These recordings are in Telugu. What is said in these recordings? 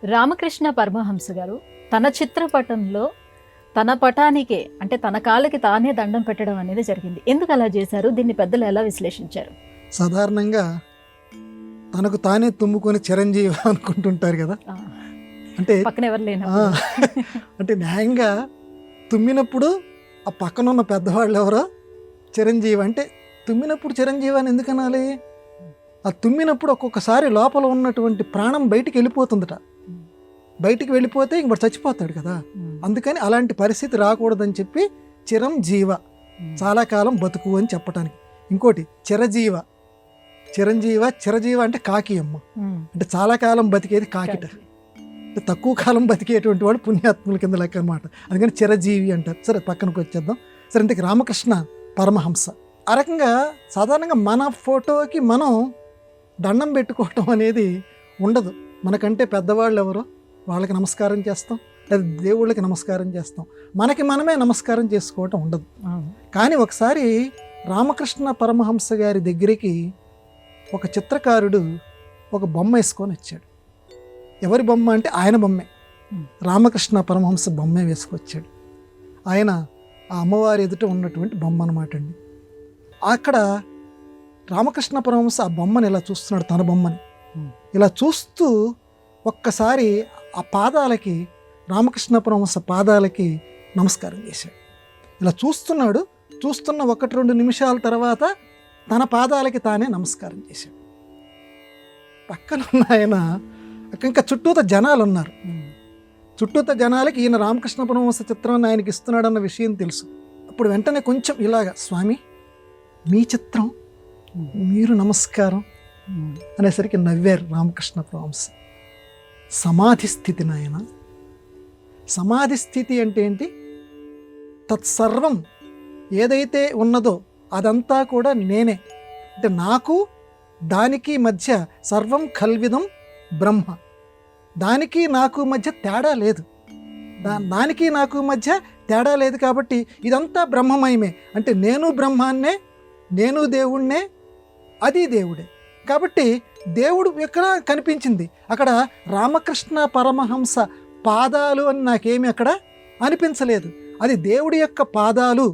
రామకృష్ణ పరమహంస గారు తన చిత్రపటంలో తన పటానికే అంటే తన కాళ్ళకి తానే దండం పెట్టడం అనేది జరిగింది. ఎందుకు అలా చేశారు? దీన్ని పెద్దలు ఎలా విశ్లేషించారు? సాధారణంగా తనకు తానే తుమ్ముకొని చిరంజీవి అనుకుంటుంటారు కదా. ఆ, అంటే పక్కన ఎవరు లేనా? అంటే న్యాయంగా తుమ్మినప్పుడు ఆ పక్కన ఉన్న పెద్దవాళ్ళు ఎవరో చిరంజీవి అంటే తుమ్మినప్పుడు చిరంజీవి అని ఎందుకు అనాలి? ఆ తుమ్మినప్పుడు ఒక్కొక్కసారి లోపల ఉన్నటువంటి ప్రాణం బయటికి వెళ్ళిపోతుందట. బయటికి వెళ్ళిపోతే ఇంక చచ్చిపోతాడు కదా. అందుకని అలాంటి పరిస్థితి రాకూడదని చెప్పి చిరంజీవ, చాలా కాలం బతుకు అని చెప్పటానికి. ఇంకోటి చిరజీవ, చిరజీవ అంటే కాకి అమ్మ, అంటే చాలా కాలం బతికేది కాకిట. అంటే తక్కువ కాలం బతికేటువంటి వాడు పుణ్యాత్ముల కింద లెక్క అనమాట. అందుకని చిరజీవి అంటారు. సరే, పక్కనకు వచ్చేద్దాం. సరే, ఇంతకు రామకృష్ణ పరమహంస ఆ రకంగా సాధారణంగా మన ఫోటోకి మనం దండం పెట్టుకోవటం అనేది ఉండదు. మనకంటే పెద్దవాళ్ళు ఎవరో వాళ్ళకి నమస్కారం చేస్తాం, లేదా దేవుళ్ళకి నమస్కారం చేస్తాం. మనకి మనమే నమస్కారం చేసుకోవటం ఉండదు. కానీ ఒకసారి రామకృష్ణ పరమహంస గారి దగ్గరికి ఒక చిత్రకారుడు ఒక బొమ్మ వేసుకొని వచ్చాడు. ఎవరి బొమ్మ అంటే ఆయన బొమ్మే, రామకృష్ణ పరమహంస బొమ్మే వేసుకొచ్చాడు. ఆయన ఆ అమ్మవారి ఎదుట ఉన్నటువంటి బొమ్మ అన్నమాట అండి. అక్కడ రామకృష్ణ పరమహంస ఆ బొమ్మని ఇలా చూస్తున్నాడు, తన బొమ్మని ఇలా చూస్తూ ఒక్కసారి ఆ పాదాలకి, రామకృష్ణ పరమహంస పాదాలకి నమస్కారం చేశాడు. ఇలా చూస్తున్నాడు. చూస్తున్న 1-2 నిమిషాల తర్వాత తన పాదాలకి తానే నమస్కారం చేశాడు. పక్కన ఉన్న ఆయన ఇంకా చుట్టూత జనాలు ఉన్నారు. చుట్టూత జనాలకి ఈయన రామకృష్ణ పరమహంస చిత్రాన్ని ఆయనకి ఇస్తున్నాడన్న విషయం తెలుసు. అప్పుడు వెంటనే కొంచెం ఇలాగా, స్వామి మీ చిత్రం, మీరు నమస్కారం అనేసరికి నవ్వారు రామకృష్ణ పరమహంస. సమాధి స్థితి నాయన. సమాధి స్థితి అంటే ఏంటి? తత్సర్వం ఏదైతే ఉన్నదో అదంతా కూడా నేనే. అంటే నాకు దానికి మధ్య సర్వం కల్విదం బ్రహ్మ, దానికి నాకు మధ్య తేడా లేదు. దానికి నాకు మధ్య తేడా లేదు కాబట్టి ఇదంతా బ్రహ్మమయమే. అంటే నేను బ్రహ్మాన్నే, నేను దేవుణ్ణే, అది దేవుడే. కాబట్టి దేవుడు ఎక్కడ కనిపించింది? అక్కడ రామకృష్ణ పరమహంస పాదాలు అని నాకేమి అక్కడ అనిపించలేదు. అది దేవుడి యొక్క పాదాలు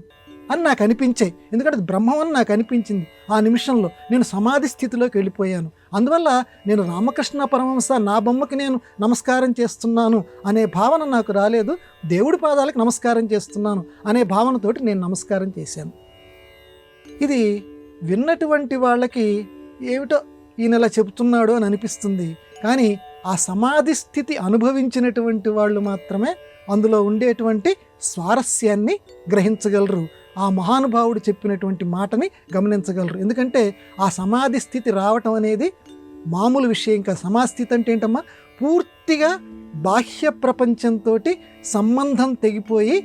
అని నాకు అనిపించాయి. ఎందుకంటే అది బ్రహ్మం అని నాకు అనిపించింది. ఆ నిమిషంలో నేను సమాధి స్థితిలోకి వెళ్ళిపోయాను. అందువల్ల నేను రామకృష్ణ పరమహంస నా బొమ్మకి నేను నమస్కారం చేస్తున్నాను అనే భావన నాకు రాలేదు. దేవుడి పాదాలకు నమస్కారం చేస్తున్నాను అనే భావనతోటి నేను నమస్కారం చేశాను. ఇది విన్నటువంటి వాళ్ళకి ఏమిటో ఈయన ఇలా చెబుతున్నాడు అని అనిపిస్తుంది. కానీ ఆ సమాధి స్థితి అనుభవించినటువంటి వాళ్ళు మాత్రమే అందులో ఉండేటువంటి స్వారస్యాన్ని గ్రహించగలరు. ఆ మహానుభావుడు చెప్పినటువంటి మాటని గమనించగలరు. ఎందుకంటే ఆ సమాధి స్థితి రావటం అనేది మామూలు విషయం కాదు. సమాధి స్థితి అంటే ఏంటమ్మా? పూర్తిగా బాహ్య ప్రపంచంతో సంబంధం తెగిపోయి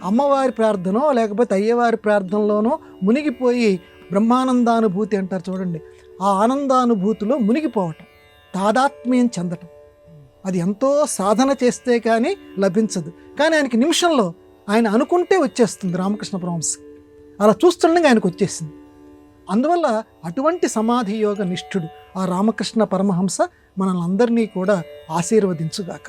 అమ్మవారి ప్రార్థనో లేకపోతే అయ్యవారి ప్రార్థనలోనో మునిగిపోయి బ్రహ్మానందానుభూతి అంటారు చూడండి, ఆ ఆనందానుభూతిలో మునిగిపోవటం, తాదాత్మ్యం చెందటం. అది ఎంతో సాధన చేస్తే కానీ లభించదు. కానీ ఆయనకి నిమిషంలో ఆయన అనుకుంటే వచ్చేస్తుంది. రామకృష్ణ పరమహంస అలా చూస్తుండగా ఆయనకు వచ్చేసింది. అందువల్ల అటువంటి సమాధి యోగ నిష్ఠుడు ఆ రామకృష్ణ పరమహంస మనల్ని అందరినీ కూడా ఆశీర్వదించుగాక.